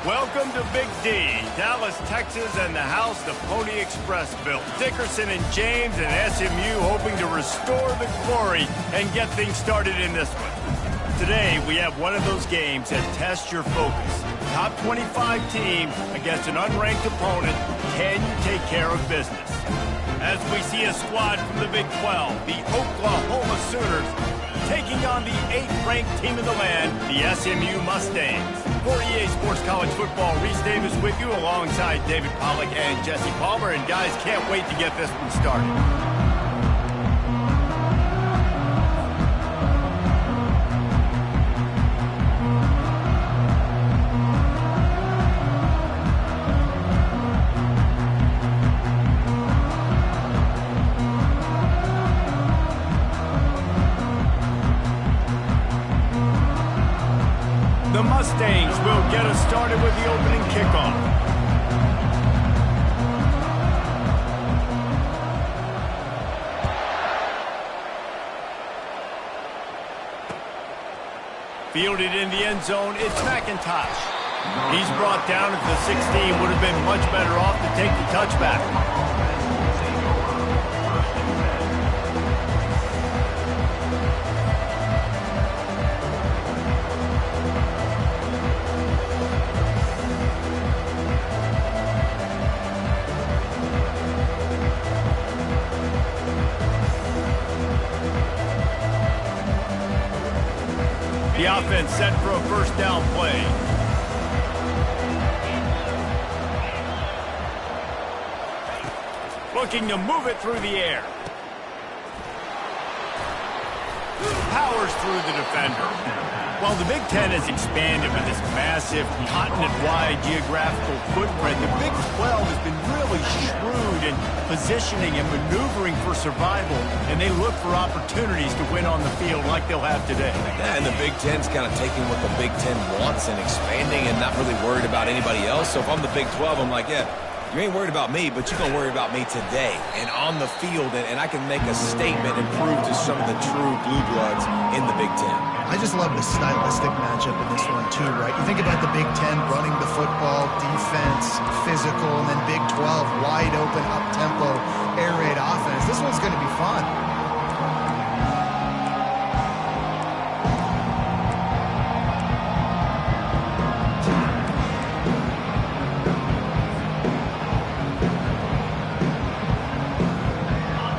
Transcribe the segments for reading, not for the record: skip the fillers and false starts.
Welcome to Big D, Dallas, Texas, and the house the Pony Express built. Dickerson and James and SMU hoping to restore the glory and get things started in this one. Today, we have one of those games that tests your focus. Top 25 team against an unranked opponent. Can you take care of business? As we see a squad from the Big 12, the Oklahoma Sooners, taking on the 8th-ranked team in the land, the SMU Mustangs. For EA Sports College Football, Reese Davis with you alongside David Pollack and Jesse Palmer. And guys, can't wait to get this one started. The Mustangs will get us started with the opening kickoff. Fielded in the end zone, it's McIntosh. He's brought down at the 16, would have been much better off to take the touchback. The offense set for a first down play. Looking to move it through the air. Powers through the defender. While the Big Ten has expanded with this massive continent-wide geographical footprint, the Big 12 has been really shrewd in positioning and maneuvering for survival, and they look for opportunities to win on the field like they'll have today. Yeah, and the Big Ten's kind of taking what the Big Ten wants and expanding and not really worried about anybody else. So if I'm the Big 12, I'm like, yeah, you ain't worried about me, but you're going to worry about me today and on the field, and I can make a statement and prove to some of the true blue bloods in the Big Ten. I just love the stylistic matchup in this one, too, right? You think about the Big Ten running the football, defense, physical, and then Big 12, wide open, up-tempo, air raid offense. This one's going to be fun.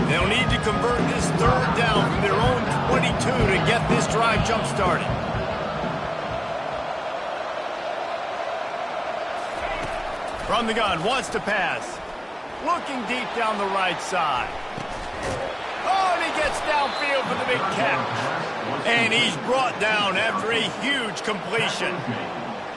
They'll need to convert this third down from their own 22 to get this drive jump-started. From the gun, wants to pass. Looking deep down the right side. Oh, and he gets downfield for the big catch. And he's brought down after a huge completion.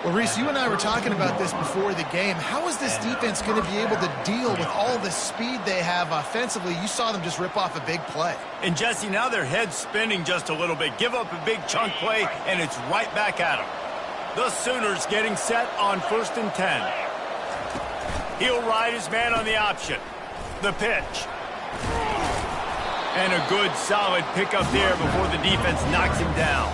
Well, Reese, you and I were talking about this before the game. How is this defense going to be able to deal with all the speed they have offensively? You saw them just rip off a big play. And, Jesse, now their head's spinning just a little bit. Give up a big chunk play, and it's right back at them. The Sooners getting set on 1st and 10. He'll ride his man on the option. The pitch. And a good, solid pickup there before the defense knocks him down.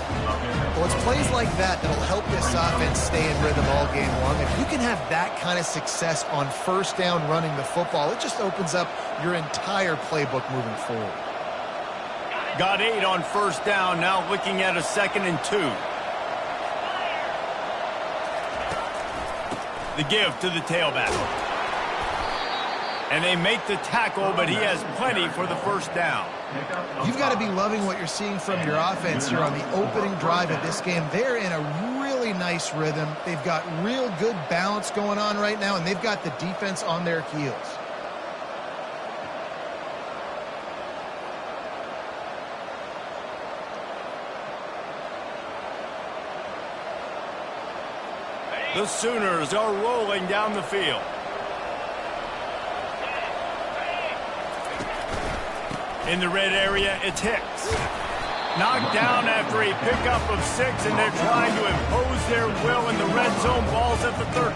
Well, it's plays like that that'll help this offense stay in rhythm all game long. If you can have that kind of success on first down running the football, it just opens up your entire playbook moving forward. Got 8 on first down, now looking at a 2nd and 2. The give to the tailback. And they make the tackle, but he has plenty for the first down. You've got to be loving what you're seeing from your offense here on the opening drive of this game. They're in a really nice rhythm. They've got real good balance going on right now, and they've got the defense on their heels. The Sooners are rolling down the field. In the red area, it's Hicks. Knocked down after a pickup of 6, and they're trying to impose their will in the red zone. Ball's at the 13.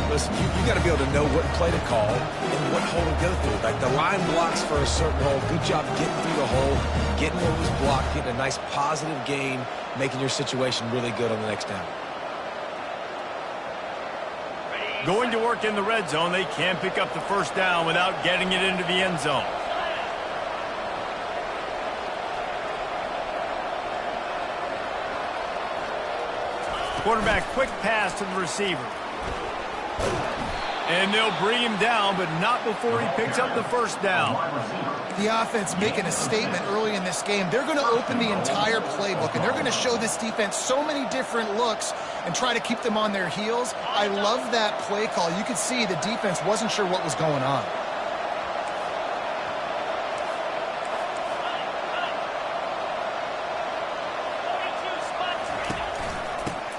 Listen, you got to be able to know what play to call and what hole to go through. Like the line blocks for a certain hole. Good job getting through the hole, getting what was blocked, getting a nice positive gain, making your situation really good on the next down. Going to work in the red zone, they can't pick up the first down without getting it into the end zone. Quarterback, quick pass to the receiver. And they'll bring him down, but not before he picks up the first down. The offense making a statement early in this game. They're going to open the entire playbook, and they're going to show this defense so many different looks and try to keep them on their heels. I love that play call. You could see the defense wasn't sure what was going on.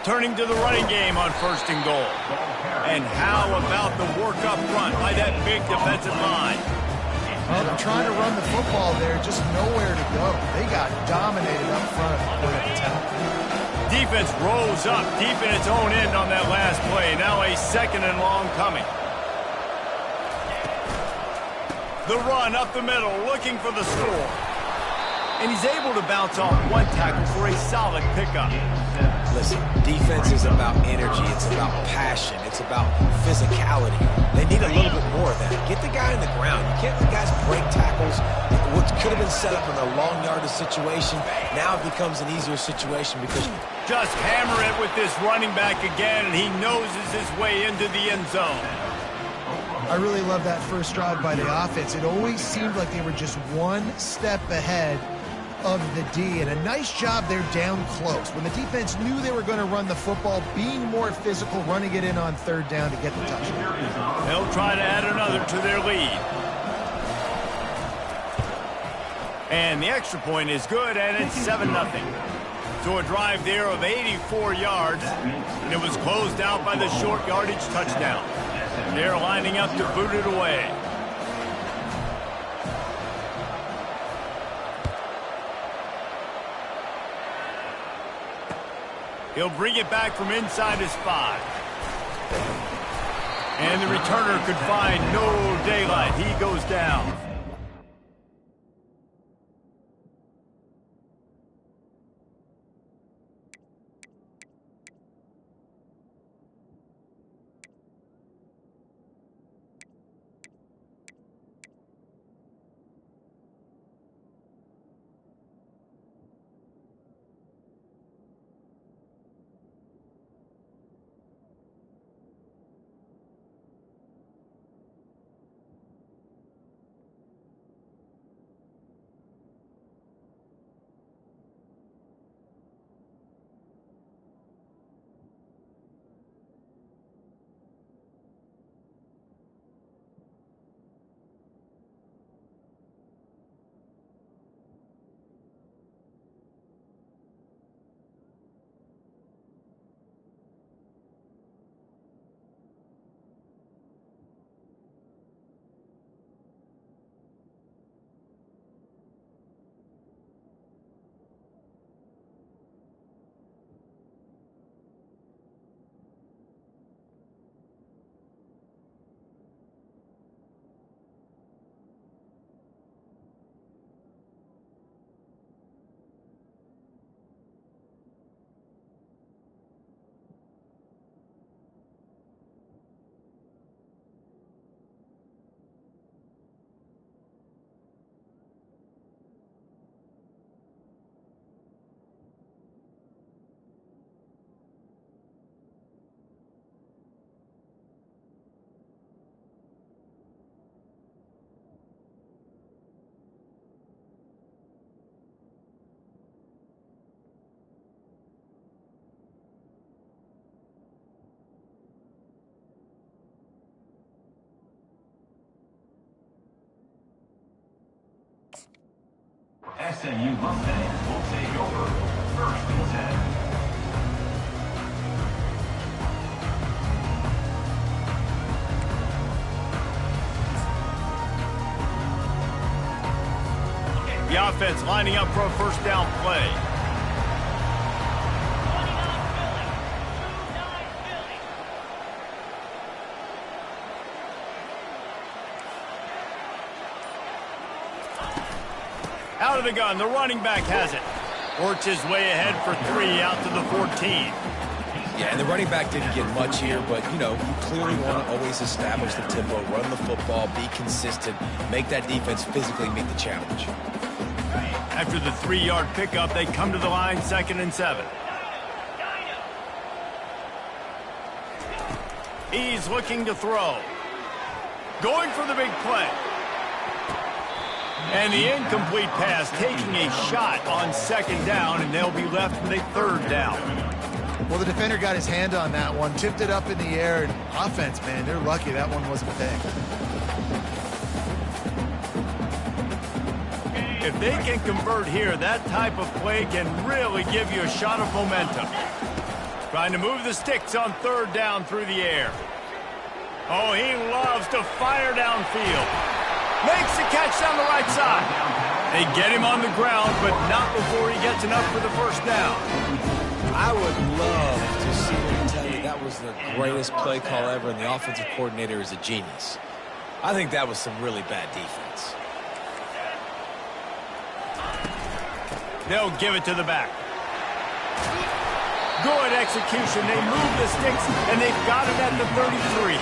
Turning to the running game on 1st and goal. And how about the work up front by that big defensive line? Well, they're trying to run the football there, just nowhere to go. They got dominated up front at the top. Defense rose up deep in its own end on that last play. Now a 2nd and long coming. The run up the middle, looking for the score. And he's able to bounce off one tackle for a solid pickup. Listen, defense is about energy. It's about passion. It's about physicality. They need a little bit more of that. Get the guy in the ground. You can't let guys break tackles. What could have been set up in a long yardage situation, now it becomes an easier situation because... Just hammer it with this running back again, and he noses his way into the end zone. I really love that first drive by the offense. It always seemed like they were just one step ahead of the D, and a nice job there down close. When the defense knew they were going to run the football, being more physical, running it in on 3rd down to get the touchdown. They'll try to add another to their lead. And the extra point is good, and it's 7-0. So a drive there of 84 yards, and it was closed out by the short yardage touchdown. They're lining up to boot it away. He'll bring it back from inside his 5. And the returner could find no daylight. He goes down. SMU Mustangs will take over 1st and 10. The offense lining up for a 1st down play. Out of the gun, the running back has it. Works his way ahead for 3 out to the 14. Yeah, and the running back didn't get much here, but, you know, you clearly want to always establish the tempo, run the football, be consistent, make that defense physically meet the challenge. After the 3-yard pickup, they come to the line, 2nd and 7. He's looking to throw. Going for the big play. And the incomplete pass, taking a shot on 2nd down, and they'll be left with a 3rd down. Well, the defender got his hand on that one, tipped it up in the air, and offense, man, they're lucky that one wasn't picked. If they can convert here, that type of play can really give you a shot of momentum. Trying to move the sticks on 3rd down through the air. Oh, he loves to fire downfield. Makes the catch down the right side. They get him on the ground, but not before he gets enough for the 1st down. I would love to see him tell you that was the greatest play call ever, and the offensive coordinator is a genius. I think that was some really bad defense. They'll give it to the back. Good execution. They move the sticks, and they've got it at the 33.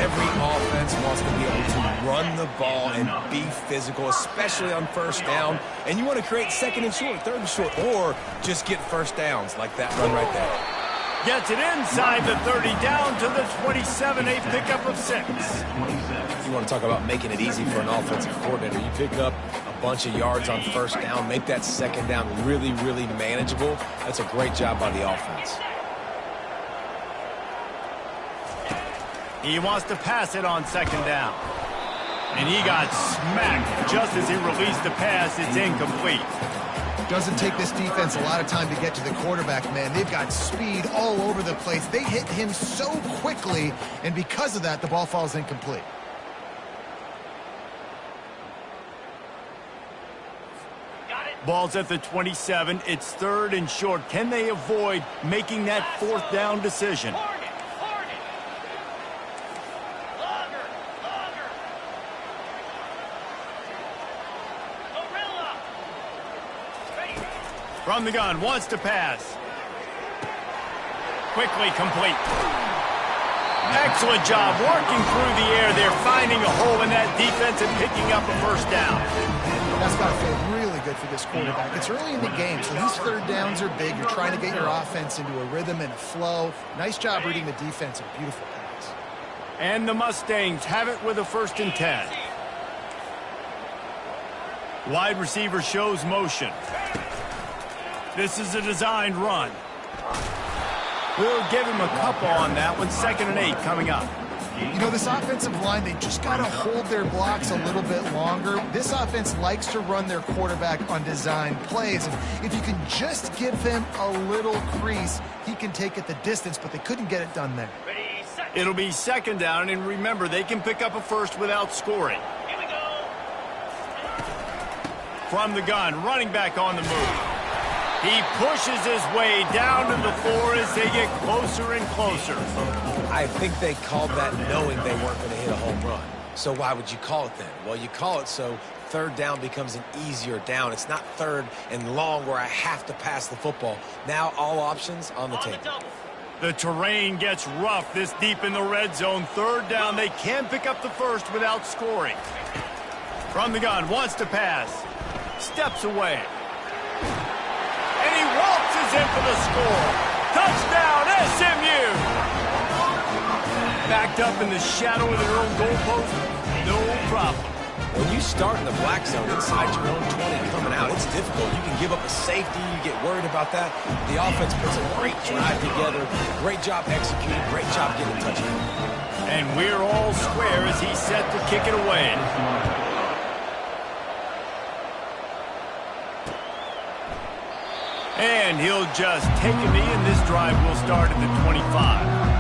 Every offense wants to be able to run the ball and be physical, especially on 1st down. And you want to create 2nd and short, 3rd and short, or just get 1st downs like that run right there. Gets it inside the 30, down to the 27, a pickup of 6. You want to talk about making it easy for an offensive coordinator. You pick up a bunch of yards on 1st down, make that 2nd down really, really manageable. That's a great job by the offense. He wants to pass it on 2nd down. And he got smacked just as he released the pass. It's incomplete. Doesn't take this defense a lot of time to get to the quarterback, man. They've got speed all over the place. They hit him so quickly, and because of that, the ball falls incomplete. Ball's at the 27. It's 3rd and short. Can they avoid making that 4th down decision? From the gun, wants to pass. Quickly complete. Excellent job working through the air. They're finding a hole in that defense and picking up a 1st down. That's got to feel really good for this quarterback. It's early in the game, so these 3rd downs are big. You're trying to get your offense into a rhythm and a flow. Nice job reading the defense. A beautiful pass. And the Mustangs have it with a 1st and 10. Wide receiver shows motion. This is a designed run. We'll give him a couple on that one. 2nd and 8 coming up. You know, this offensive line, they just got to hold their blocks a little bit longer. This offense likes to run their quarterback on design plays. And if you can just give him a little crease, he can take it the distance, but they couldn't get it done there. It'll be 2nd down, and remember, they can pick up a 1st without scoring. Here we go. From the gun, running back on the move. He pushes his way down to the floor as they get closer and closer. I think they called that knowing they weren't going to hit a home run. So why would you call it then? Well, you call it so 3rd down becomes an easier down. It's not 3rd and long where I have to pass the football. Now all options on the table. The terrain gets rough this deep in the red zone. 3rd down, they can pick up the 1st without scoring. From the gun, wants to pass. Steps away. And he waltzes in for the score. Touchdown, SMU! Backed up in the shadow of their own goalpost, no problem. When you start in the black zone inside your own 20 coming out, it's difficult. You can give up a safety. You get worried about that. The offense puts a great drive together. Great job executing. Great job getting a touchdown. And we're all square as he's set to kick it away. And he'll just take a knee, and this drive will start at the 25.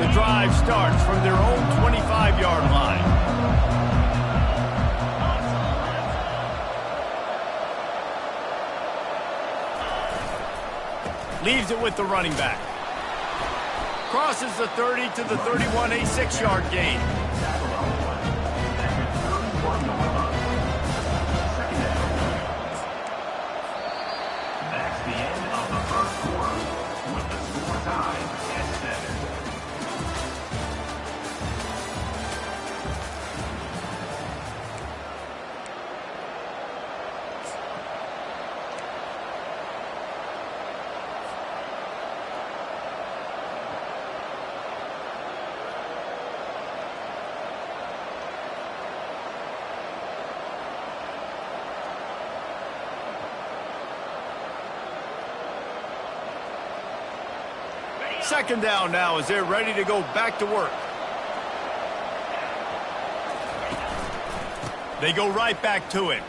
The drive starts from their own 25-yard line. Leaves it with the running back. Crosses the 30 to the 31, a 6-yard gain. That's the end of the first quarter, with the score tied at 7. Second down now as they're ready to go back to work. They go right back to it.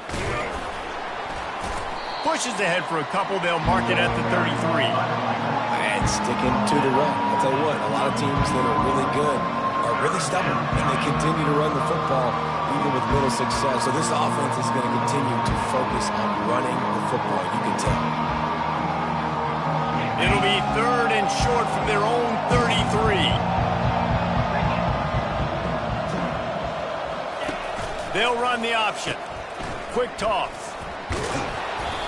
Pushes ahead for a couple. They'll mark it at the 33. And sticking to the run. I'll tell you what, a lot of teams that are really good are really stubborn, and they continue to run the football even with little success. So this offense is going to continue to focus on running the football. You can tell. It'll be 3rd and short from their own 33. They'll run the option. Quick toss.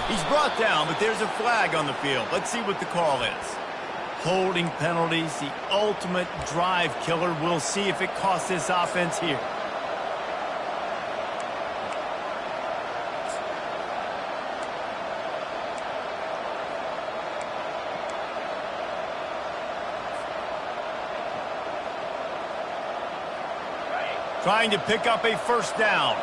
He's brought down, but there's a flag on the field. Let's see what the call is. Holding penalties, the ultimate drive killer. We'll see if it costs this offense here. Trying to pick up a first down.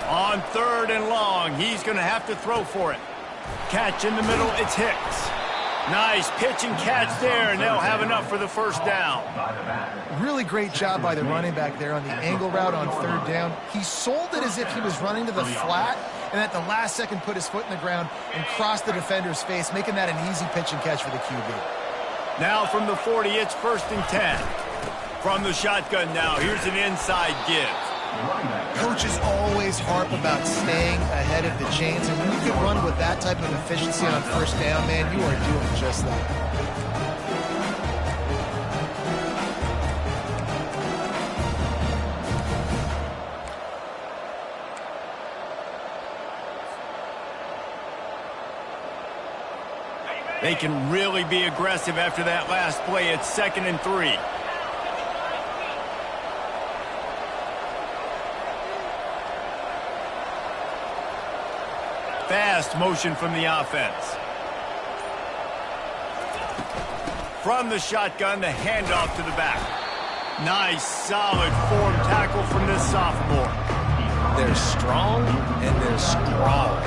On 3rd and long, he's going to have to throw for it. Catch in the middle, it's Hicks. Nice pitch and catch there, and they'll have enough for the first down. Really great job by the running back there on the angle route on 3rd down. He sold it as if he was running to the flat, and at the last second put his foot in the ground and crossed the defender's face, making that an easy pitch and catch for the QB. Now from the 40, it's 1st and 10. From the shotgun now, here's an inside give. Coaches always harp about staying ahead of the chains, and when you can run with that type of efficiency on 1st down, man, you are doing just that. They can really be aggressive after that last play. It's 2nd and 3. Fast motion from the offense. From the shotgun, the handoff to the back. Nice, solid form tackle from this sophomore. They're strong and they're strong.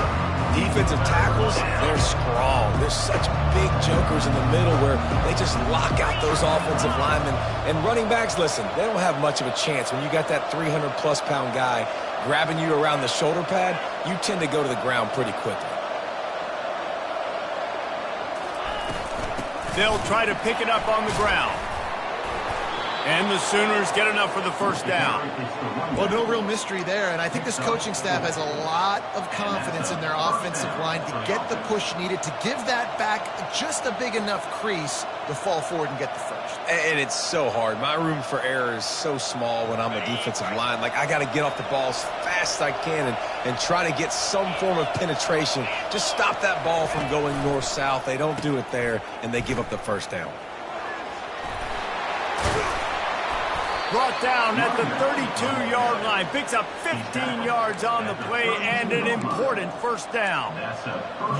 Defensive tackles, they're strong. There's such big jokers in the middle where they just lock out those offensive linemen. And running backs, listen, they don't have much of a chance. When you got that 300-plus pound guy grabbing you around the shoulder pad, you tend to go to the ground pretty quickly. They'll try to pick it up on the ground. And the Sooners get enough for the first down. Well, no real mystery there, and I think this coaching staff has a lot of confidence in their offensive line to get the push needed to give that back just a big enough crease to fall forward and get the first. And it's so hard. My room for error is so small when I'm a defensive line. Like, I got to get off the ball as fast as I can and try to get some form of penetration. Just stop that ball from going north-south. They don't do it there, and they give up the first down. Brought down at the 32-yard line. Picks up 15 yards on the play and an important first down.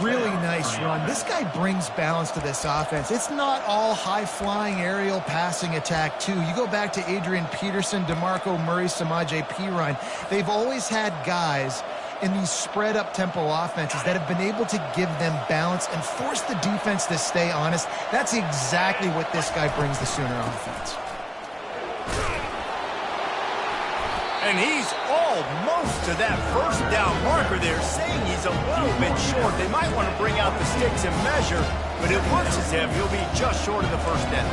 Really nice run. This guy brings balance to this offense. It's not all high-flying aerial passing attack, too. You go back to Adrian Peterson, DeMarco Murray, Samaje Perine. They've always had guys in these spread-up tempo offenses that have been able to give them balance and force the defense to stay honest. That's exactly what this guy brings the Sooner offense. And he's almost to that first down marker there, saying he's a little bit short. They might want to bring out the sticks and measure, but it looks as if he'll be just short of the first down.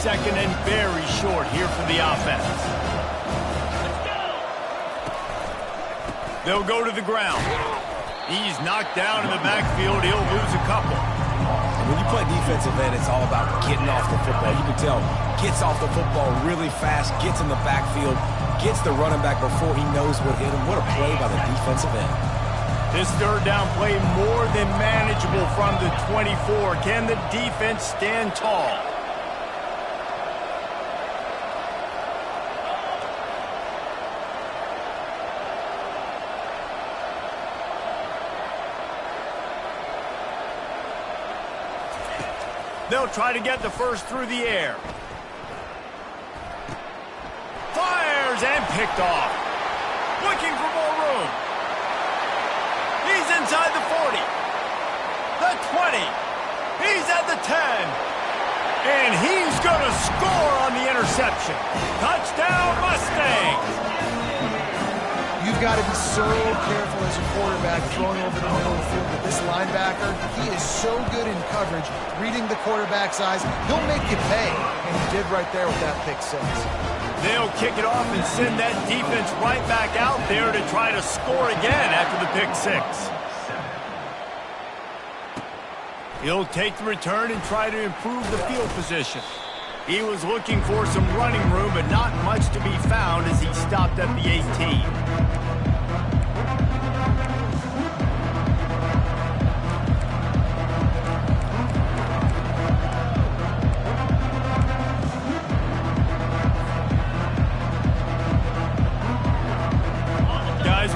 Second and very short here for the offense. They'll go to the ground. He's knocked down in the backfield. He'll lose a couple. And when you play defensive end, it's all about getting off the football. You can tell, gets off the football really fast, gets in the backfield, gets the running back before he knows what hit him. What a play by the defensive end. This third down play more than manageable from the 24. Can the defense stand tall? They'll try to get the first through the air. Fires and picked off. Looking for more room. He's inside the 40. The 20. He's at the 10. And he's going to score on the interception. Touchdown, Mustangs. You've got to be so careful as a quarterback throwing over the middle of the field. But this linebacker, he is so good in coverage, reading the quarterback's eyes. He'll make you pay, and he did right there with that pick six. They'll kick it off and send that defense right back out there to try to score again after the pick six. He'll take the return and try to improve the field position. He was looking for some running room, but not much to be found as he stopped at the 18.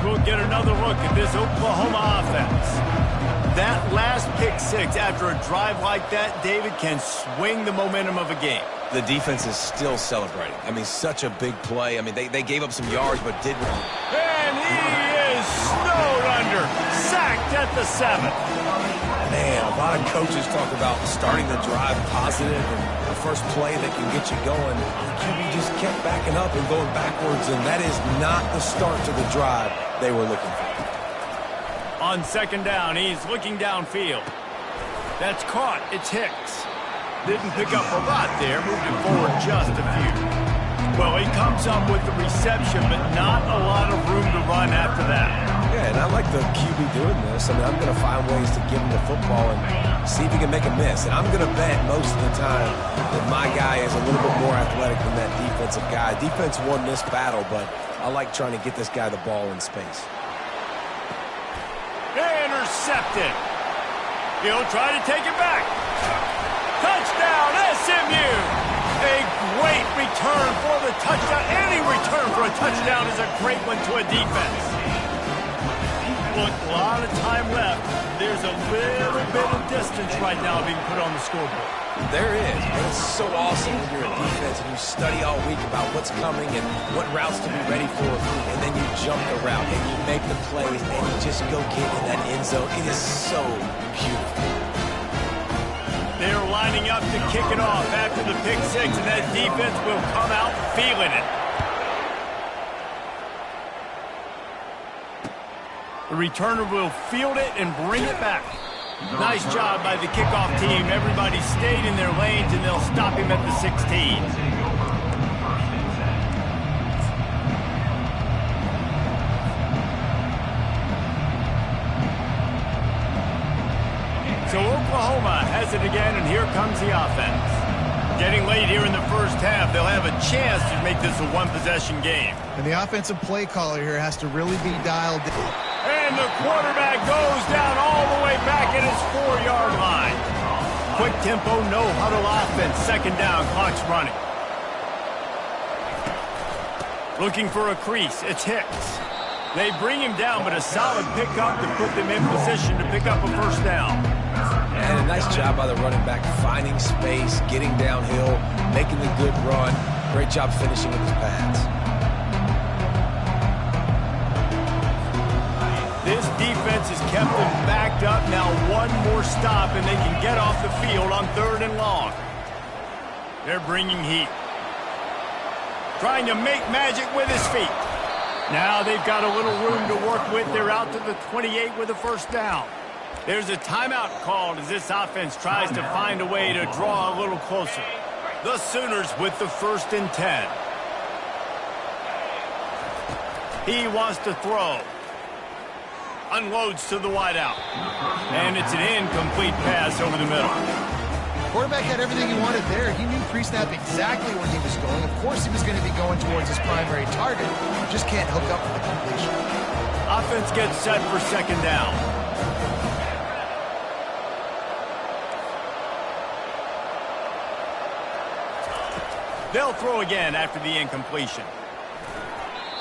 We'll get another look at this Oklahoma offense. That last pick six after a drive like that, David, can swing the momentum of a game. The defense is still celebrating. I mean, such a big play. I mean, they gave up some yards, but did win. And he is snowed under. Sacked at the 7. Man, a lot of coaches talk about starting the drive positive and the first play that can get you going. QB just kept backing up and going backwards, and that is not the start to the drive they were looking for. On second down, he's looking downfield. That's caught. It's Hicks. Didn't pick up a lot there, moved it forward just a few. Well, he comes up with the reception, but not a lot of room to run after that. Yeah, and I like the QB doing this. I mean, I'm going to find ways to give him the football and see if he can make a miss. And I'm going to bet most of the time that my guy is a little bit more athletic than that defensive guy. Defense won this battle, but I like trying to get this guy the ball in space. Intercepted. He'll try to take it back. Touchdown, SMU. A great return for the touchdown. Any return for a touchdown is a great one to a defense. Look, a lot of time left. There's a little bit of distance right now being put on the scoreboard. There is, but it's so awesome when you're a defense and you study all week about what's coming and what routes to be ready for, and then you jump the route and you make the plays and you just go get in that end zone. It is so beautiful. They're lining up to kick it off after the pick six, and that defense will come out feeling it. The returner will field it and bring it back. Nice job by the kickoff team. Everybody stayed in their lanes, and they'll stop him at the 16. So Oklahoma has it again, and here comes the offense. Getting late here in the first half, they'll have a chance to make this a one-possession game. And the offensive play caller here has to really be dialed in. And the quarterback goes down all the way back at his 4-yard line. Quick tempo, no huddle offense. Second down, clock's running. Looking for a crease, it's Hicks. They bring him down, but a solid pickup to put them in position to pick up a first down. And a nice job by the running back, finding space, getting downhill, making a good run. Great job finishing with his pads. This defense has kept them backed up. Now one more stop, and they can get off the field on 3rd and long. They're bringing heat. Trying to make magic with his feet. Now they've got a little room to work with. They're out to the 28 with a first down. There's a timeout called as this offense tries to find a way to draw a little closer. The Sooners with the 1st and 10. He wants to throw. Unloads to the wideout. And it's an incomplete pass over the middle. Quarterback had everything he wanted there. He knew pre-snap exactly where he was going. Of course he was going to be going towards his primary target. Just can't hook up with the completion. Offense gets set for second down. They'll throw again after the incompletion.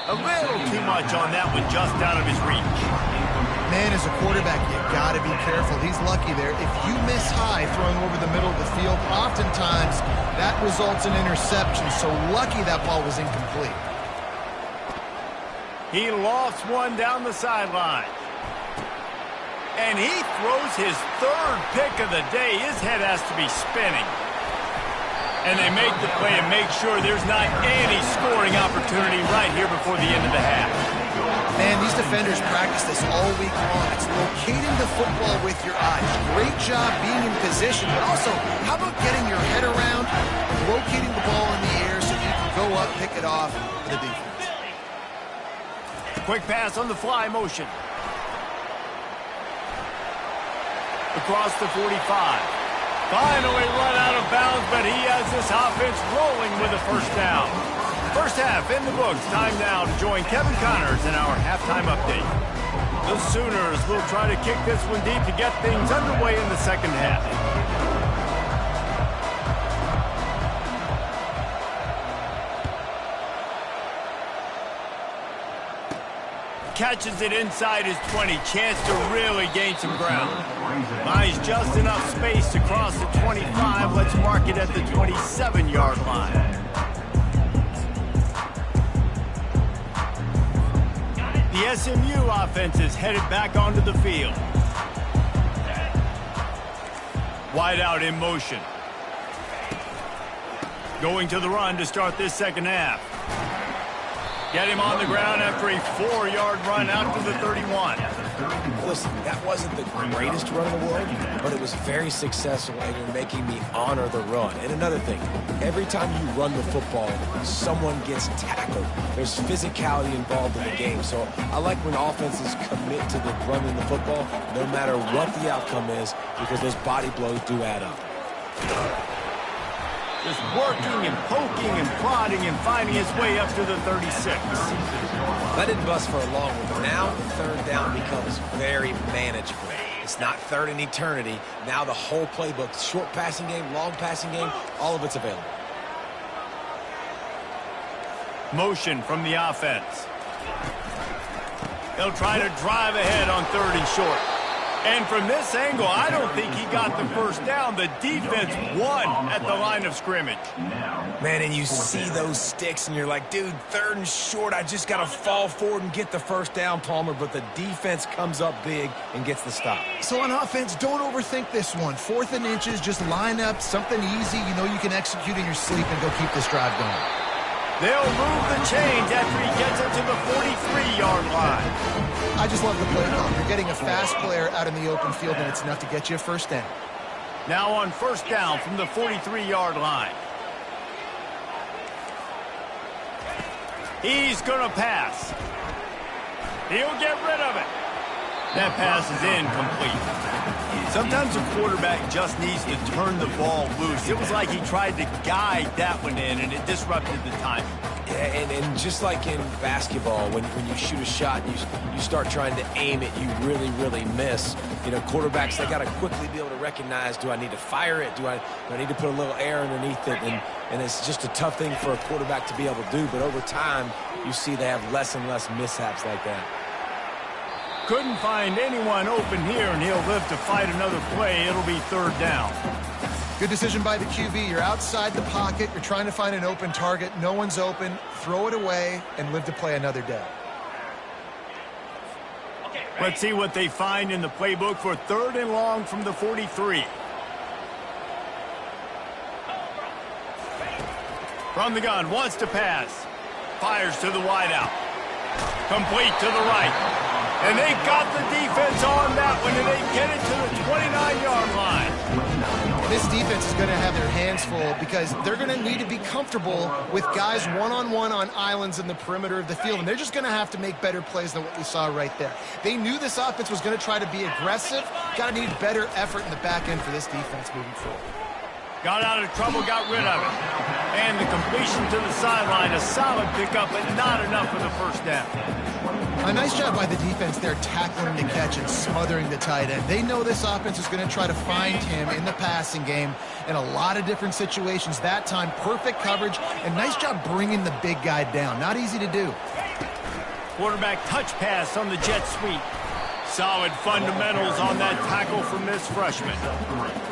A little too much on that one, just out of his reach. Man, as a quarterback, you got to be careful. He's lucky there. If you miss high throwing over the middle of the field, oftentimes that results in interception. So lucky that ball was incomplete. He lofts one down the sideline. And he throws his third pick of the day. His head has to be spinning. And they make the play and make sure there's not any scoring opportunity right here before the end of the half. Man, these defenders practice this all week long. It's locating the football with your eyes. Great job being in position, but also, how about getting your head around, locating the ball in the air so you can go up, pick it off for the defense. Quick pass on the fly motion. Across the 45. Finally run out of bounds, but he has this offense rolling with a first down. First half in the books. Time now to join Kevin Connors in our halftime update. The Sooners will try to kick this one deep to get things underway in the second half. Catches it inside his 20. Chance to really gain some ground. Buys just enough space to cross the 25. Let's mark it at the 27-yard line. The SMU offense is headed back onto the field. Wide out in motion. Going to the run to start this second half. Get him on the ground after a 4-yard run out to the 31. Listen, that wasn't the greatest run in the world, but it was very successful, and you're making me honor the run. And another thing, every time you run the football, someone gets tackled. There's physicality involved in the game. So I like when offenses commit to the running the football, no matter what the outcome is, because those body blows do add up. Just working and poking and prodding and finding his way up to the 36. That didn't bust for a long one. Now third down becomes very manageable. It's not third in eternity. Now the whole playbook, short passing game, long passing game, all of it's available. Motion from the offense. They'll try to drive ahead on 3rd and short. And from this angle, I don't think he got the first down. The defense won at the line of scrimmage. Man, and you see those sticks, and you're like, dude, 3rd and short, I just got to fall forward and get the first down, Palmer. But the defense comes up big and gets the stop. So on offense, don't overthink this one. 4th and inches, just line up something easy you know you can execute in your sleep and go keep this drive going. They'll move the chains after he gets it to the 43-yard line. I just love the play call. You're getting a fast player out in the open field, and it's enough to get you a first down. Now on first down from the 43-yard line. He's going to pass. He'll get rid of it. That pass is incomplete. Sometimes a quarterback just needs to turn the ball loose. It was like he tried to guide that one in, and it disrupted the timing. Yeah, and just like in basketball, when you shoot a shot and you start trying to aim it, you really miss. You know, quarterbacks, they got to quickly be able to recognize, do I need to fire it? Do I need to put a little air underneath it? And it's just a tough thing for a quarterback to be able to do. But over time, you see they have less and less mishaps like that. Couldn't find anyone open here, and he'll live to fight another play. It'll be 3rd down. Good decision by the QB. You're outside the pocket. You're trying to find an open target. No one's open. Throw it away and live to play another day. Let's see what they find in the playbook for 3rd and long from the 43. From the gun, wants to pass. Fires to the wideout. Complete to the right. And they've got the defense on that one, and they get it to the 29-yard line. This defense is going to have their hands full because they're going to need to be comfortable with guys one-on-one on islands in the perimeter of the field, and they're just going to have to make better plays than what we saw right there. They knew this offense was going to try to be aggressive. Got to need better effort in the back end for this defense moving forward. Got out of trouble, got rid of it. And the completion to the sideline, a solid pickup, but not enough for the first down. A nice job by the defense there tackling the catch and smothering the tight end. They know this offense is going to try to find him in the passing game in a lot of different situations. That time, perfect coverage, and nice job bringing the big guy down. Not easy to do. Quarterback touch pass on the jet sweep. Solid fundamentals on that tackle from this freshman.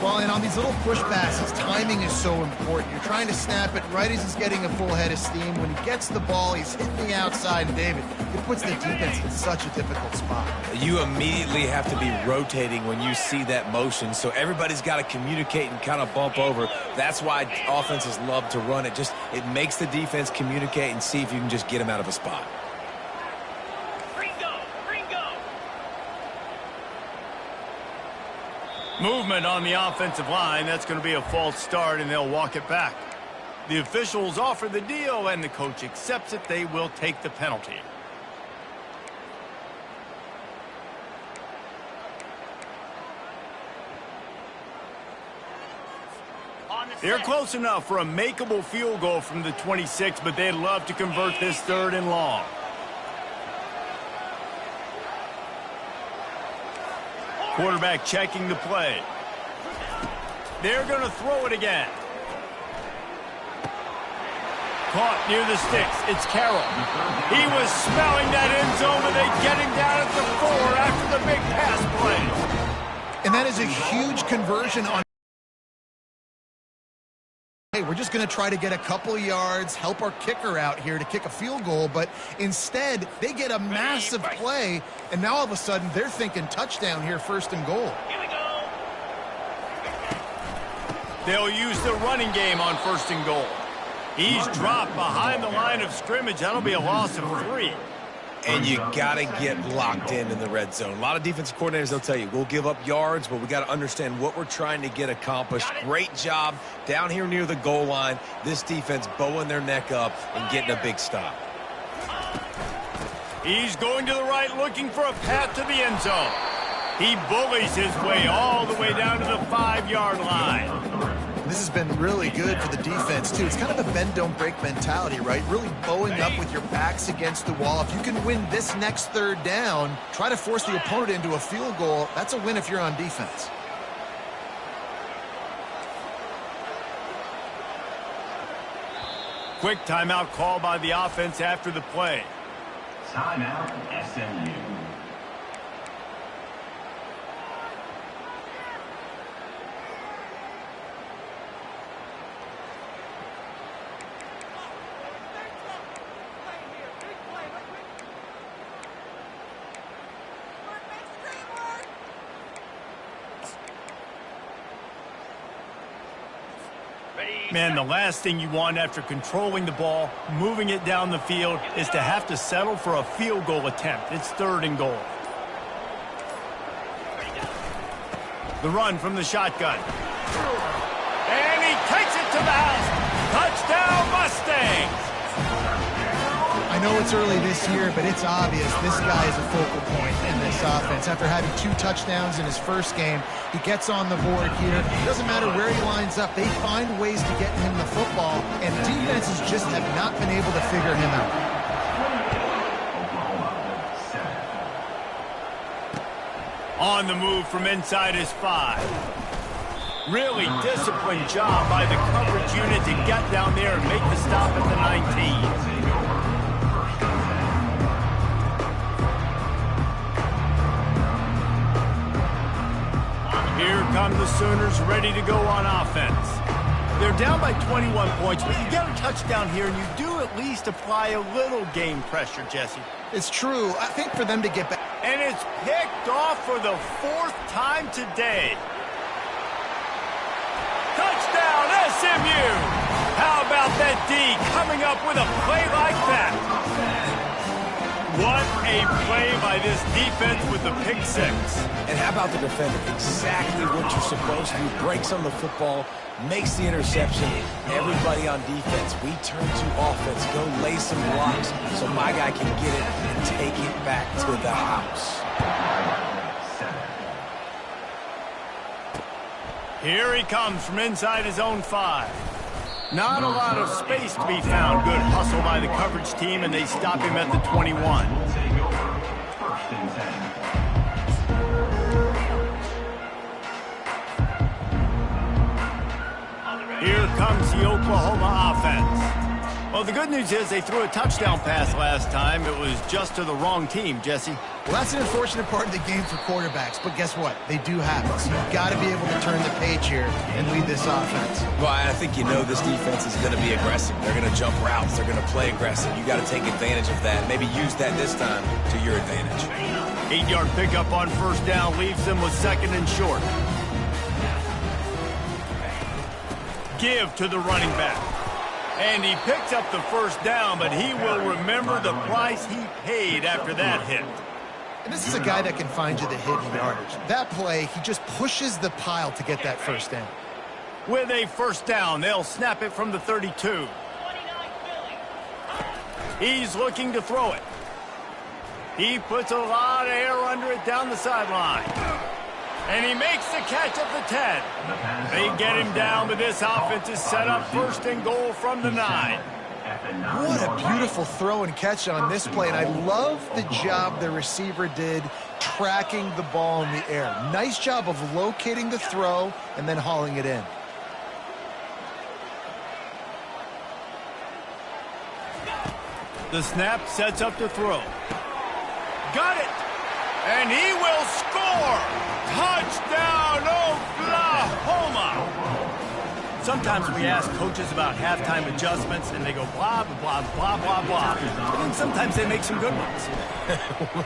Well, and on these little push passes, timing is so important. You're trying to snap it right as he's getting a full head of steam. When he gets the ball, he's hitting the outside, and David, it puts the defense in such a difficult spot. You immediately have to be rotating when you see that motion, so everybody's got to communicate and kind of bump over. That's why offenses love to run it. It makes the defense communicate and see if you can just get him out of a spot. Movement on the offensive line. That's going to be a false start, and they'll walk it back. The officials offer the deal, and the coach accepts it. They will take the penalty. They're close enough for a makeable field goal from the 26, but they'd love to convert this 3rd and long. Quarterback checking the play. They're going to throw it again. Caught near the sticks. It's Carroll. He was smelling that end zone, but they get him down at the 4 after the big pass play. And that is a huge conversion on. Hey, we're just going to try to get a couple of yards, help our kicker out here to kick a field goal, but instead they get a massive play, and now all of a sudden they're thinking touchdown here, 1st and goal. Here we go. They'll use the running game on 1st and goal. He's dropped behind the line of scrimmage. That'll be a loss of 3. And you got to get locked in the red zone. A lot of defensive coordinators, they'll tell you, we'll give up yards, but we got to understand what we're trying to get accomplished. Great job down here near the goal line. This defense bowing their neck up and getting a big stop. He's going to the right, looking for a path to the end zone. He bullies his way all the way down to the 5-yard line. This has been really good for the defense, too. It's kind of a bend-don't-break mentality, right? Really bowing up with your backs against the wall. If you can win this next 3rd down, try to force the opponent into a field goal. That's a win if you're on defense. Quick timeout call by the offense after the play. Timeout, SMU. Man, the last thing you want after controlling the ball, moving it down the field, is to have to settle for a field goal attempt. It's 3rd and goal. The run from the shotgun. And he takes it to the house. Touchdown, Mustangs! I know it's early this year, but it's obvious this guy is a focal point in this offense. After having 2 touchdowns in his first game, he gets on the board here. It doesn't matter where he lines up. They find ways to get him the football, and defenses just have not been able to figure him out. On the move from inside his 5. Really disciplined job by the coverage unit to get down there and make the stop at the 19. Here come the Sooners ready to go on offense. They're down by 21 points, but you get a touchdown here, and you do at least apply a little game pressure, Jesse. It's true. I think for them to get back. And it's picked off for the 4th time today. Touchdown, SMU! How about that D coming up with a play like that? What a play by this defense with the pick six. And how about the defender? Exactly what you're supposed to do. Breaks on the football, makes the interception. Everybody on defense, we turn to offense. Go lay some blocks so my guy can get it and take it back to the house. Here he comes from inside his own 5. Not a lot of space to be found. Good hustle by the coverage team, and they stop him at the 21. Here comes the Oklahoma offense. Well, the good news is they threw a touchdown pass last time. It was just to the wrong team, Jesse. Well, that's an unfortunate part of the game for quarterbacks, but guess what? They do have it. So you've got to be able to turn the page here and lead this offense. Well, I think you know this defense is going to be aggressive. They're going to jump routes. They're going to play aggressive. You got to take advantage of that. Maybe use that this time to your advantage. 8-yard pickup on first down leaves them with 2nd and short. Give to the running back. And he picks up the first down, but he will remember the price he paid after that hit. And this is a guy that can find you the hidden yardage. That play, he just pushes the pile to get that first down. With a first down, they'll snap it from the 32. He's looking to throw it. He puts a lot of air under it down the sideline. And he makes the catch at the 10. They get him down, but this offense is set up 1st and goal from the 9. What a beautiful throw and catch on this play. And I love the job the receiver did tracking the ball in the air. Nice job of locating the throw and then hauling it in. The snap sets up to throw. Got it! And he will score! Touchdown, Oklahoma! Sometimes we ask coaches about halftime adjustments, and they go blah, blah, blah, blah, blah. But then sometimes they make some good ones.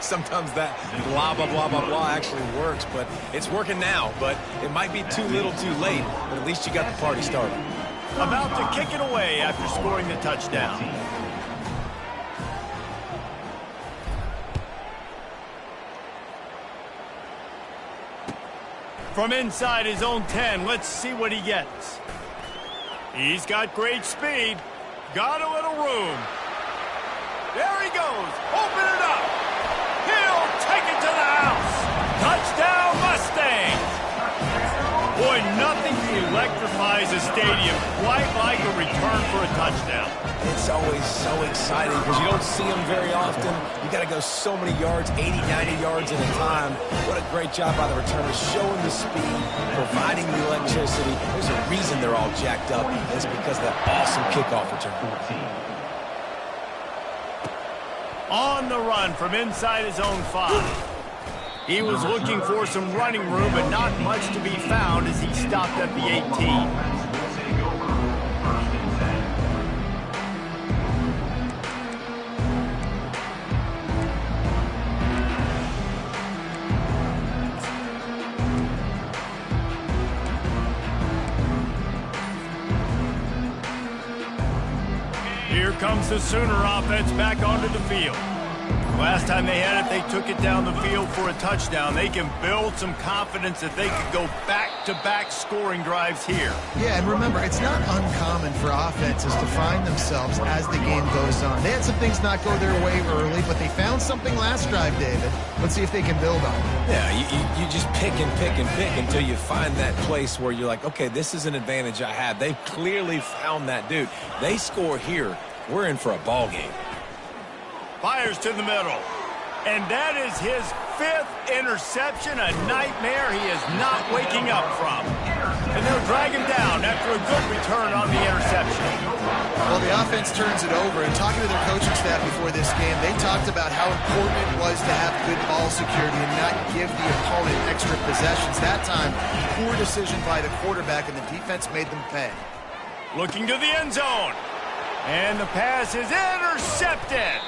Sometimes that blah, blah, blah, blah, blah actually works, but it's working now. But it might be too little too late, but at least you got the party started. About to kick it away after scoring the touchdown. From inside his own 10, let's see what he gets. He's got great speed. Got a little room. There he goes. Open it up. He'll take it to the house. Touchdown, Mustangs. Boy, nothing electrifies a stadium quite like a return for a touchdown. It's always so exciting because you don't see them very often. You got to go so many yards, 80, 90 yards at a time. What a great job by the returners, showing the speed, providing the electricity. There's a reason they're all jacked up. It's because of that awesome kickoff return. On the run from inside his own 5. He was looking for some running room, but not much to be found as he stopped at the 18. Here comes the Sooner offense back onto the field. Last time they had it, they took it down the field for a touchdown. They can build some confidence that they could go back-to-back scoring drives here. Yeah, and remember, it's not uncommon for offenses to find themselves as the game goes on. They had some things not go their way early, but they found something last drive, David. Let's see if they can build on it. Yeah, you just pick and pick and pick until you find that place where you're like, okay, this is an advantage I have. They've clearly found that dude. They score here, we're in for a ball game. Fires to the middle. And that is his 5th interception, a nightmare he is not waking up from. And they'll drag him down after a good return on the interception. Well, the offense turns it over, and talking to their coaching staff before this game, they talked about how important it was to have good ball security and not give the opponent extra possessions. That time, poor decision by the quarterback, and the defense made them pay. Looking to the end zone. And the pass is intercepted.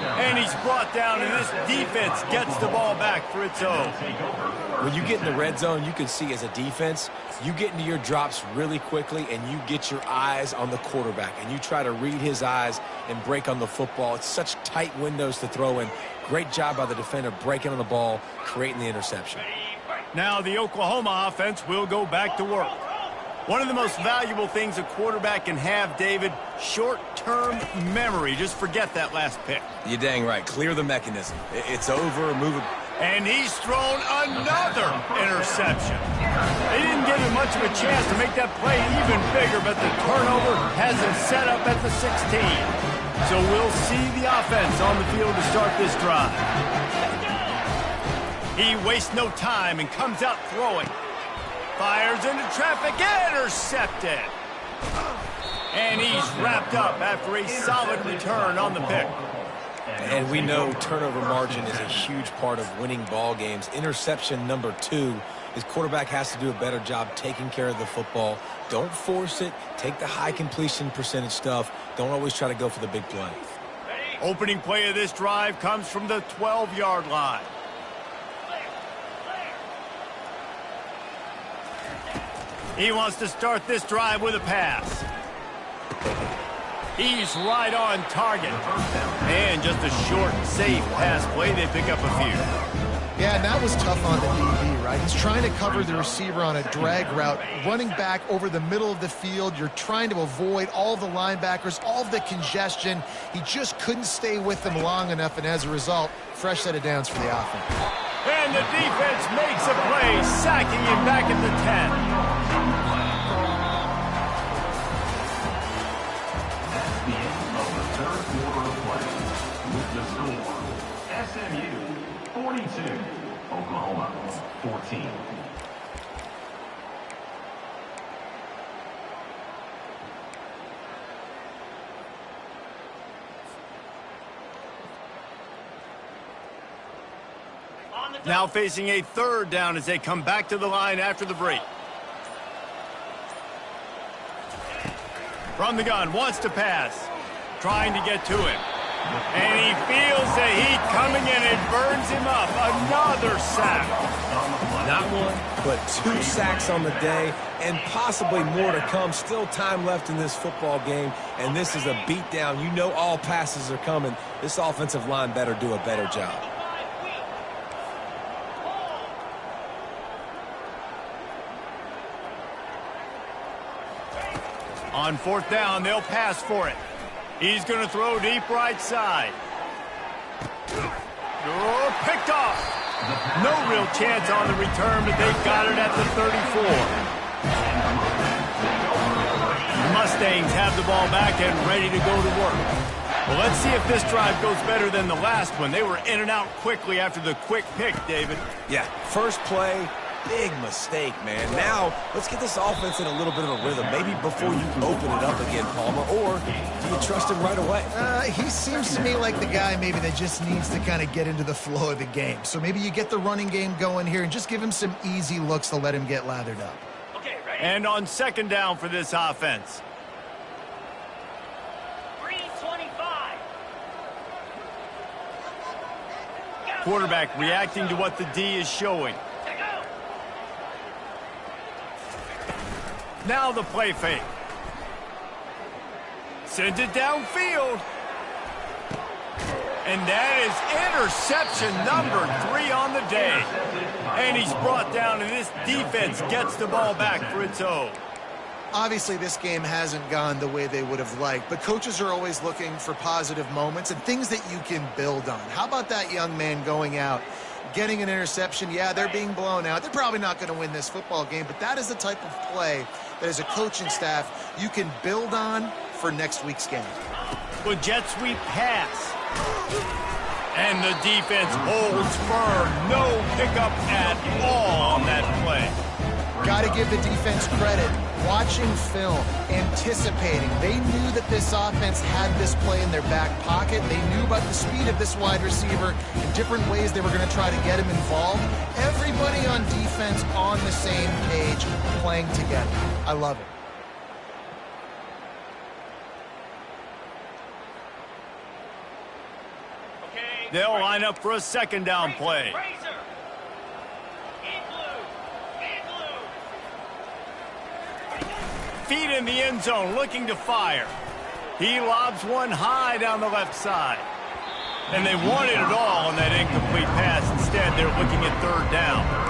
And he's brought down, and this defense gets the ball back for its own. When you get in the red zone, you can see as a defense, you get into your drops really quickly and you get your eyes on the quarterback and you try to read his eyes and break on the football. It's such tight windows to throw in. Great job by the defender breaking on the ball, creating the interception. Now the Oklahoma offense will go back to work. One of the most valuable things a quarterback can have, David, short-term memory. Just forget that last pick. You're dang right. Clear the mechanism. It's over. Move it. And he's thrown another interception. They didn't give him much of a chance to make that play even bigger, but the turnover has him set up at the 16. So we'll see the offense on the field to start this drive. He wastes no time and comes out throwing. Fires into traffic, intercepted. And he's wrapped up after a solid return on the pick. And we know turnover margin is a huge part of winning ball games. Interception number 2. His quarterback has to do a better job taking care of the football. Don't force it. Take the high completion percentage stuff. Don't always try to go for the big play. Opening play of this drive comes from the 12-yard line. He wants to start this drive with a pass. He's right on target. And just a short, safe pass play. They pick up a few. Yeah, and that was tough on the DB, right? He's trying to cover the receiver on a drag route, running back over the middle of the field. You're trying to avoid all the linebackers, all of the congestion. He just couldn't stay with them long enough, and as a result, fresh set of downs for the offense. And the defense makes a play, sacking him back at the 10. SMU 42, Oklahoma 14. Now facing a third down as they come back to the line after the break. From the gun, wants to pass, trying to get to him. And he feels the heat coming in and burns him up. Another sack. Not one, but 2 sacks on the day, and possibly more to come. Still time left in this football game, and this is a beatdown. You know all passes are coming. This offensive line better do a better job. On fourth down, they'll pass for it. He's going to throw deep right side. Oh, picked off. No real chance on the return, but they got it at the 34. Mustangs have the ball back and ready to go to work. Well, let's see if this drive goes better than the last one. They were in and out quickly after the quick pick, David. Yeah, first play, big mistake, man. Now, let's get this offense in a little bit of a rhythm. Maybe before you open it up again, Palmer, or do you trust him right away? He seems to me like the guy maybe that just needs to kind of get into the flow of the game. So maybe you get the running game going here and just give him some easy looks to let him get lathered up. Okay, ready? And on second down for this offense. 325. Quarterback reacting to what the D is showing. Now the play fake. Sends it downfield. And that is interception number 3 on the day. And he's brought down, and this defense gets the ball back for its own. Obviously, this game hasn't gone the way they would have liked, but coaches are always looking for positive moments and things that you can build on. How about that young man going out, getting an interception? Yeah, they're being blown out. They're probably not going to win this football game, but that is the type of play that as a coaching staff you can build on for next week's game. With jet sweep pass. And the defense holds firm. No pickup at all on that play. Got to give the defense credit. Watching film, anticipating. They knew that this offense had this play in their back pocket. They knew about the speed of this wide receiver and different ways they were going to try to get him involved. Everybody on defense on the same page, playing together. I love it. They'll line up for a second down play. Razor. In blue. In blue. Feet in the end zone, looking to fire. He lobs one high down the left side. And they wanted it all on that incomplete pass. Instead, they're looking at third down.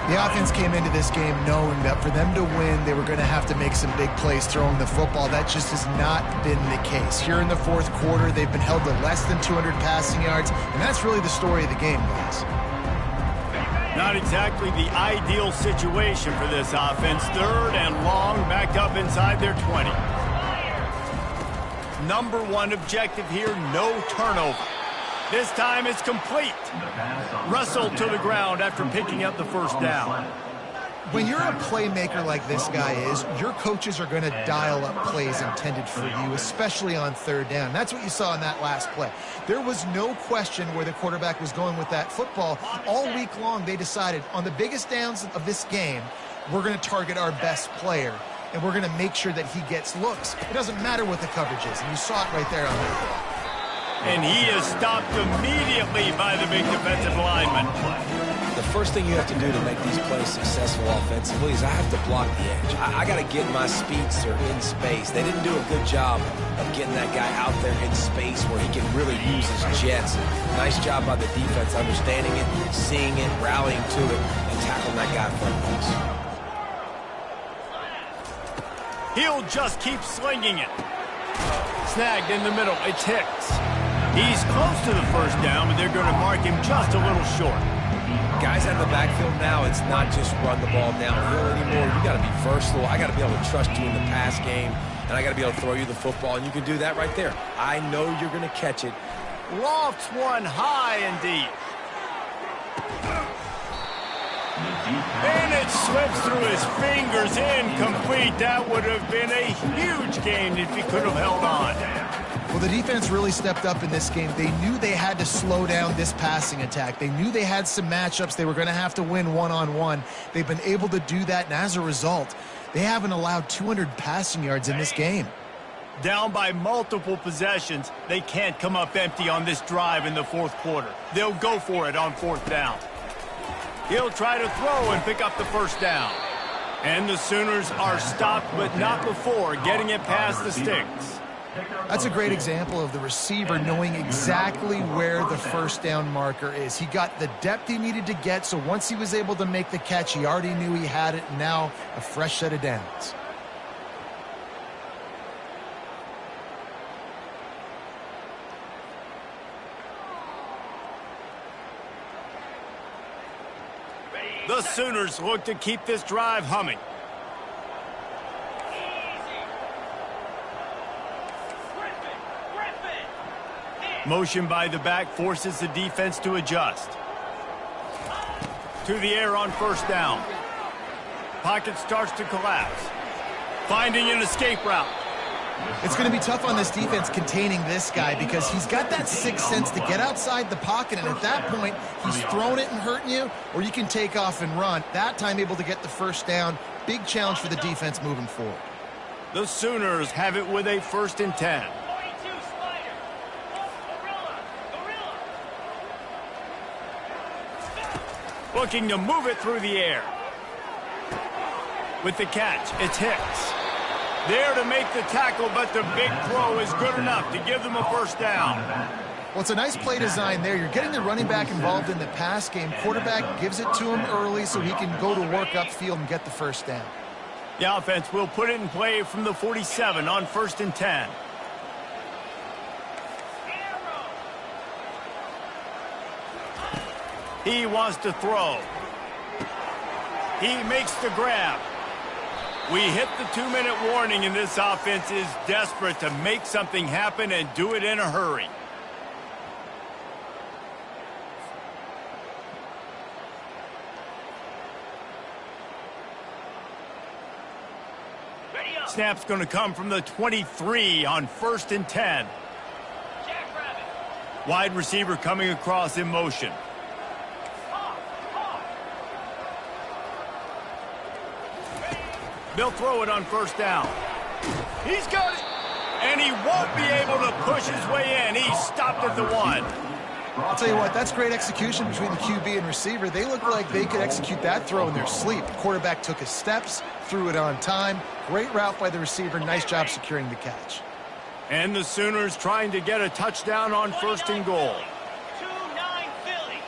The offense came into this game knowing that for them to win, they were going to have to make some big plays throwing the football. That just has not been the case. Here in the fourth quarter, they've been held to less than 200 passing yards, and that's really the story of the game, guys. Not exactly the ideal situation for this offense. Third and long, backed up inside their 20. Number one objective here, no turnover. This time it's complete. Russell to the ground after picking up the first down. When you're a playmaker like this guy is, your coaches are going to dial up plays intended for you, especially on third down. That's what you saw in that last play. There was no question where the quarterback was going with that football. All week long, they decided on the biggest downs of this game, we're going to target our best player, and we're going to make sure that he gets looks. It doesn't matter what the coverage is, and you saw it right there on that play. And he is stopped immediately by the big defensive lineman. The first thing you have to do to make these plays successful offensively is I have to block the edge. I got to get my speedster in space. They didn't do a good job of getting that guy out there in space where he can really use his jets. Nice job by the defense understanding it, seeing it, rallying to it, and tackling that guy front post. He'll just keep slinging it. Snagged in the middle. It's Hicks. He's close to the first down, but they're going to mark him just a little short. Guys out of the backfield now, it's not just run the ball downhill anymore. You got to be versatile. I got to be able to trust you in the pass game, and I got to be able to throw you the football, and you can do that right there. I know you're going to catch it. Lofts one high and deep. And it slips through his fingers, incomplete. That would have been a huge gain if he could have held on. Well, the defense really stepped up in this game. They knew they had to slow down this passing attack. They knew they had some matchups they were going to have to win one-on-one. They've been able to do that, and as a result, they haven't allowed 200 passing yards in this game. Down by multiple possessions, they can't come up empty on this drive in the fourth quarter. They'll go for it on fourth down. He'll try to throw and pick up the first down. And the Sooners are stopped, but not before getting it past the sticks. That's a great example of the receiver knowing exactly where the first down marker is. He got the depth he needed to get, so once he was able to make the catch, he already knew he had it, and now a fresh set of downs. The Sooners look to keep this drive humming. Motion by the back forces the defense to adjust. To the air on first down. Pocket starts to collapse. Finding an escape route. It's going to be tough on this defense containing this guy because he's got that sixth sense to get outside the pocket, and at that point, he's throwing it and hurting you, or you can take off and run. That time able to get the first down. Big challenge for the defense moving forward. The Sooners have it with a 1st and 10. Looking to move it through the air. With the catch, it's Hicks. There to make the tackle, but the big throw is good enough to give them a first down. Well, it's a nice play design there. You're getting the running back involved in the pass game. Quarterback gives it to him early so he can go to work upfield and get the first down. The offense will put it in play from the 47 on 1st and 10. He wants to throw. He makes the grab. We hit the 2-minute warning, and this offense is desperate to make something happen and do it in a hurry. Snap's going to come from the 23 on 1st and 10. Wide receiver coming across in motion. They'll throw it on first down. He's got it. And he won't be able to push his way in. He's stopped at the 1. I'll tell you what, that's great execution between the QB and receiver. They look like they could execute that throw in their sleep. The quarterback took his steps, threw it on time. Great route by the receiver. Nice job securing the catch. And the Sooners trying to get a touchdown on 1st and goal. 2-9 Philly.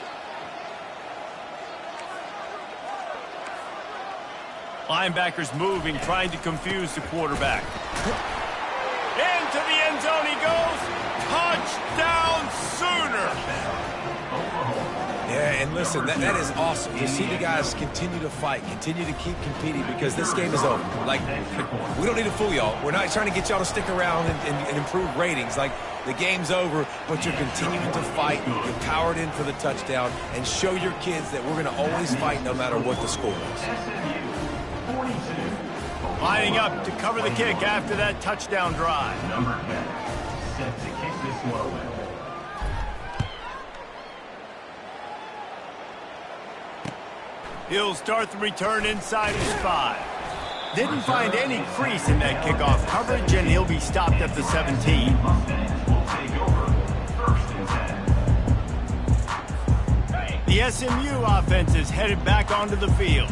Linebackers moving, trying to confuse the quarterback. Into the end zone he goes. Touchdown, Sooner! Yeah, and listen, that is awesome. You see the guys continue to fight, continue to keep competing because this game is over. Like, we don't need to fool y'all. We're not trying to get y'all to stick around and improve ratings. Like, the game's over, but you're continuing to fight. You're powered in for the touchdown and show your kids that we're going to always fight no matter what the score is. Lining up to cover the kick after that touchdown drive. Number 10, set to kick this one away. He'll start the return inside his 5. Didn't find any crease in that kickoff coverage, and he'll be stopped at the 17. Mustangs will take over 1st and 10. The SMU offense is headed back onto the field.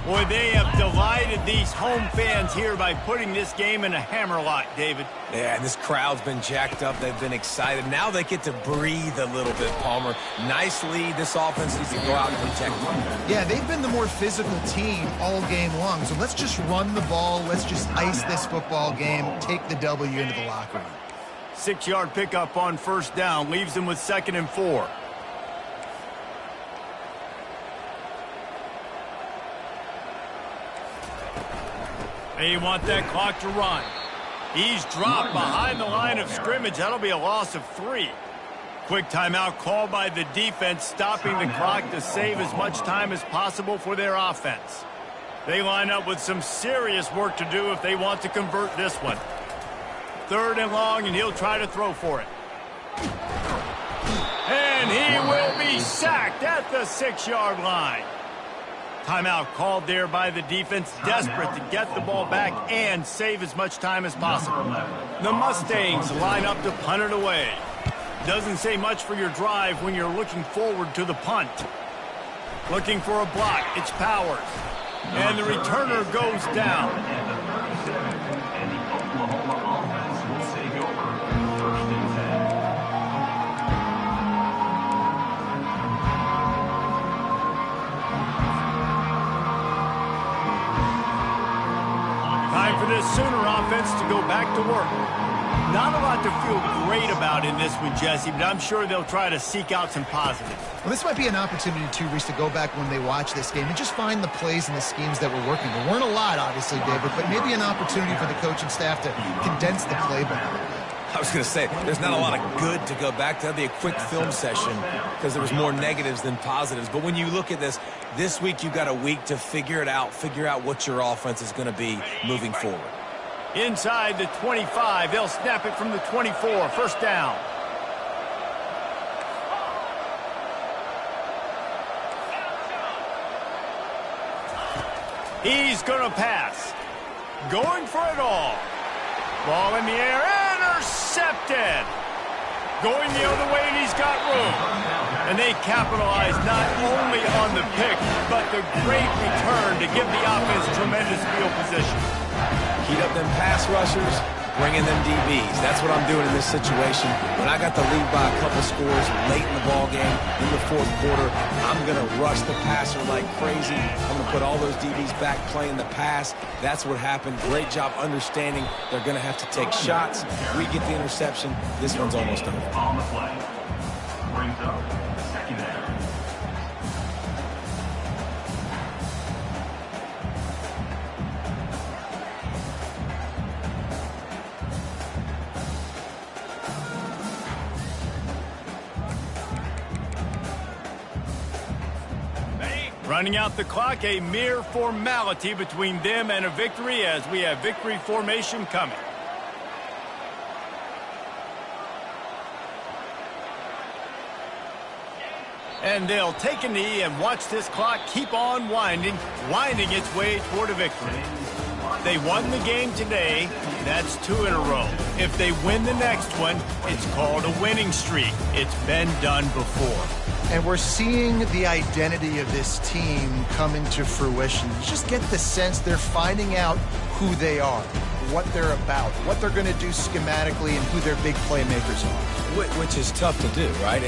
Boy, they have delighted these home fans here by putting this game in a hammerlock, David. Yeah, and this crowd's been jacked up. They've been excited. Now they get to breathe a little bit, Palmer. Nice lead. This offense needs to go out and protect them. Yeah, they've been the more physical team all game long. So let's just run the ball. Let's just ice this football game. Take the W into the locker room. 6-yard pickup on 1st down. Leaves them with 2nd and 4. They want that clock to run. He's dropped behind the line of scrimmage. That'll be a loss of 3. Quick timeout called by the defense, stopping the clock to save as much time as possible for their offense. They line up with some serious work to do if they want to convert this one. 3rd and long, and he'll try to throw for it. And he will be sacked at the 6-yard line. Timeout called there by the defense, desperate to get the ball back and save as much time as possible. The Mustangs line up to punt it away. Doesn't say much for your drive when you're looking forward to the punt. Looking for a block, it's Powers. And the returner goes down. And the Oklahoma offense will take over 1st and 10. Time for this Sooner offense to go back to work. Not a lot to feel great about in this one, Jesse, but I'm sure they'll try to seek out some positives. Well, this might be an opportunity, too, Reese, to go back when they watch this game and just find the plays and the schemes that were working. There weren't a lot, obviously, David, but maybe an opportunity for the coaching staff to condense the playbook. I was going to say, there's not a lot of good to go back to. That'd be a quick film session because there was more negatives than positives. But when you look at this week you've got a week to figure it out, figure out what your offense is going to be moving forward. Inside the 25, they'll snap it from the 24, 1st down. He's going to pass. Going for it all. Ball in the air, intercepted. Going the other way, and he's got room. And they capitalize not only on the pick, but the great return to give the offense tremendous field position. Heat up them pass rushers, bring in them DBs. That's what I'm doing in this situation. When I got the lead by a couple scores late in the ball game, in the 4th quarter, I'm going to rush the passer like crazy. I'm going to put all those DBs back playing the pass. That's what happened. Great job understanding they're going to have to take shots. We get the interception. This one's almost over. On the play. Brings up 2nd down. Running out the clock, a mere formality between them and a victory as we have victory formation coming. And they'll take a knee and watch this clock keep on winding its way toward a victory. They won the game today, that's 2 in a row. If they win the next one, it's called a winning streak. It's been done before. And we're seeing the identity of this team come into fruition. You just get the sense they're finding out who they are, what they're about, what they're going to do schematically, and who their big playmakers are. Which is tough to do, right?